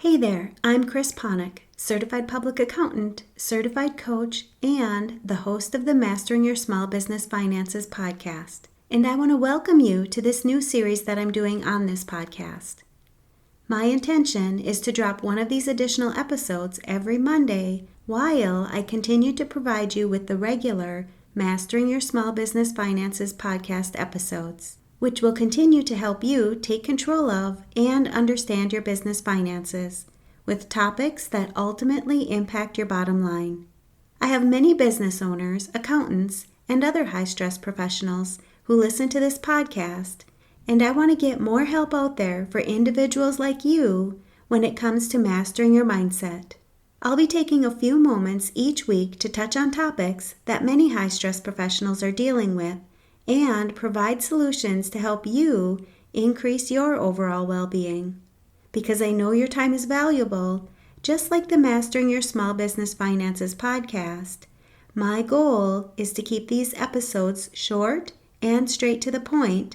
Hey there, I'm Chris Ponick, Certified Public Accountant, Certified Coach, and the host of the Mastering Your Small Business Finances podcast. And I want to welcome you to this new series that I'm doing on this podcast. My intention is to drop one of these additional episodes every Monday while I continue to provide you with the regular Mastering Your Small Business Finances podcast episodes, which will continue to help you take control of and understand your business finances with topics that ultimately impact your bottom line. I have many business owners, accountants, and other high-stress professionals who listen to this podcast, and I want to get more help out there for individuals like you when it comes to mastering your mindset. I'll be taking a few moments each week to touch on topics that many high-stress professionals are dealing with and provide solutions to help you increase your overall well-being. Because I know your time is valuable, just like the Mastering Your Small Business Finances podcast, my goal is to keep these episodes short and straight to the point,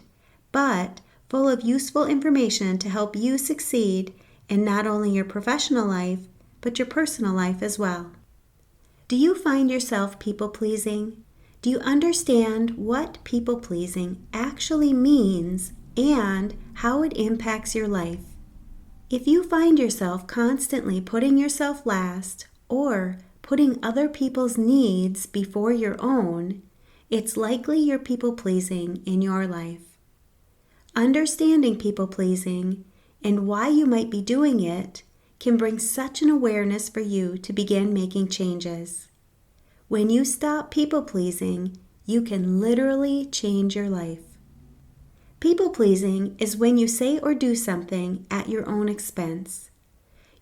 but full of useful information to help you succeed in not only your professional life, but your personal life as well. Do you find yourself people-pleasing? Do you understand what people-pleasing actually means and how it impacts your life? If you find yourself constantly putting yourself last or putting other people's needs before your own, it's likely you're people-pleasing in your life. Understanding people-pleasing and why you might be doing it can bring such an awareness for you to begin making changes. When you stop people-pleasing, you can literally change your life. People-pleasing is when you say or do something at your own expense.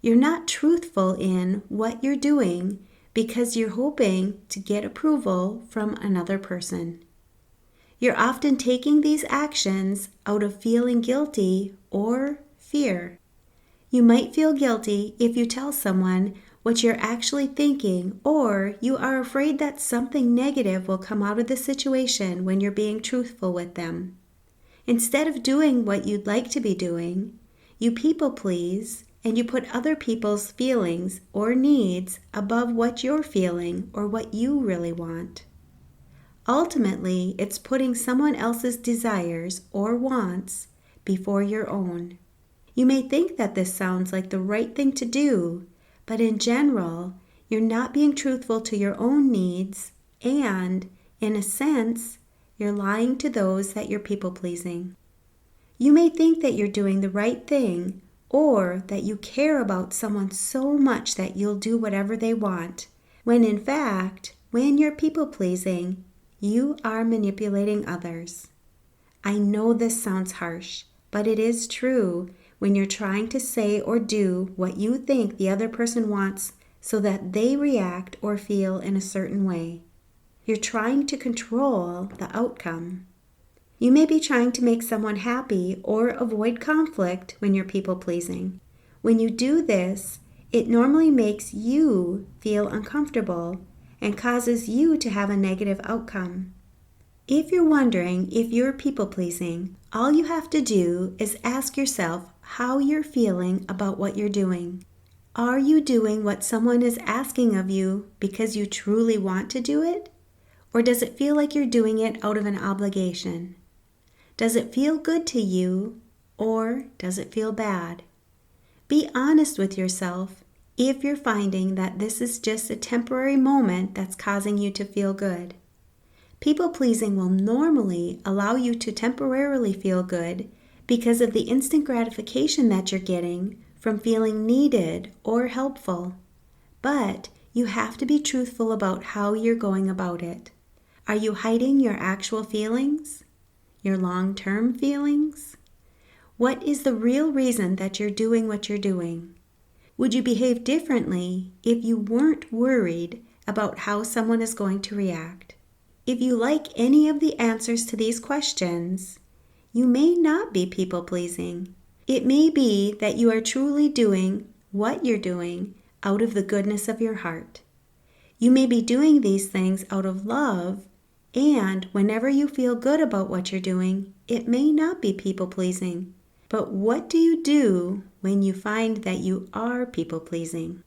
You're not truthful in what you're doing because you're hoping to get approval from another person. You're often taking these actions out of feeling guilty or fear. You might feel guilty if you tell someone what you're actually thinking, or you are afraid that something negative will come out of the situation when you're being truthful with them. Instead of doing what you'd like to be doing, you people please and you put other people's feelings or needs above what you're feeling or what you really want. Ultimately, it's putting someone else's desires or wants before your own. You may think that this sounds like the right thing to do, but in general, you're not being truthful to your own needs and, in a sense, you're lying to those that you're people-pleasing. You may think that you're doing the right thing or that you care about someone so much that you'll do whatever they want, when in fact, when you're people-pleasing, you are manipulating others. I know this sounds harsh, but it is true when you're trying to say or do what you think the other person wants so that they react or feel in a certain way. You're trying to control the outcome. You may be trying to make someone happy or avoid conflict when you're people-pleasing. When you do this, it normally makes you feel uncomfortable and causes you to have a negative outcome. If you're wondering if you're people-pleasing, all you have to do is ask yourself how you're feeling about what you're doing. Are you doing what someone is asking of you because you truly want to do it? Or does it feel like you're doing it out of an obligation? Does it feel good to you, or does it feel bad? Be honest with yourself if you're finding that this is just a temporary moment that's causing you to feel good. People-pleasing will normally allow you to temporarily feel good because of the instant gratification that you're getting from feeling needed or helpful. But you have to be truthful about how you're going about it. Are you hiding your actual feelings? Your long-term feelings? What is the real reason that you're doing what you're doing? Would you behave differently if you weren't worried about how someone is going to react? If you like any of the answers to these questions, you may not be people-pleasing. It may be that you are truly doing what you're doing out of the goodness of your heart. You may be doing these things out of love, and whenever you feel good about what you're doing, it may not be people-pleasing. But what do you do when you find that you are people-pleasing?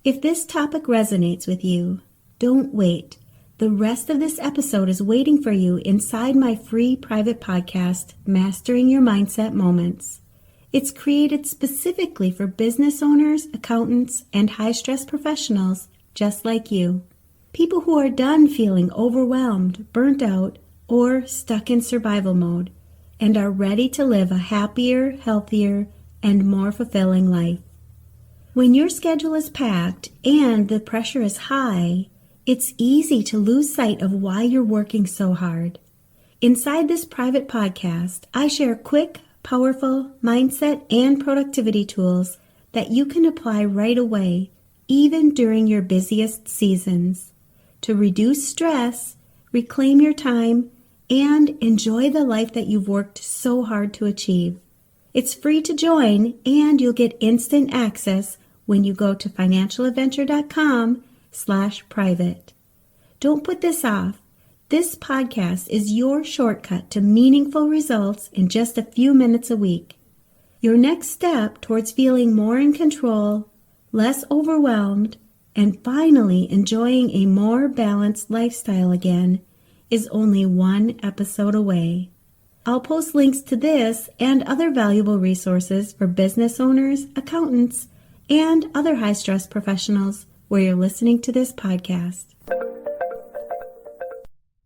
If this topic resonates with you, don't wait. The rest of this episode is waiting for you inside my free private podcast, Mastering Your Mindset Moments. It's created specifically for business owners, accountants, and high-stress professionals just like you. People who are done feeling overwhelmed, burnt out, or stuck in survival mode, and are ready to live a happier, healthier, and more fulfilling life. When your schedule is packed and the pressure is high, it's easy to lose sight of why you're working so hard. Inside this private podcast, I share quick, powerful mindset and productivity tools that you can apply right away, even during your busiest seasons, to reduce stress, reclaim your time, and enjoy the life that you've worked so hard to achieve. It's free to join, and you'll get instant access when you go to financialadventure.com/private. Don't put this off. This podcast is your shortcut to meaningful results in just a few minutes a week. Your next step towards feeling more in control, less overwhelmed, and finally enjoying a more balanced lifestyle again is only one episode away. I'll post links to this and other valuable resources for business owners, accountants, and other high-stress professionals where you're listening to this podcast.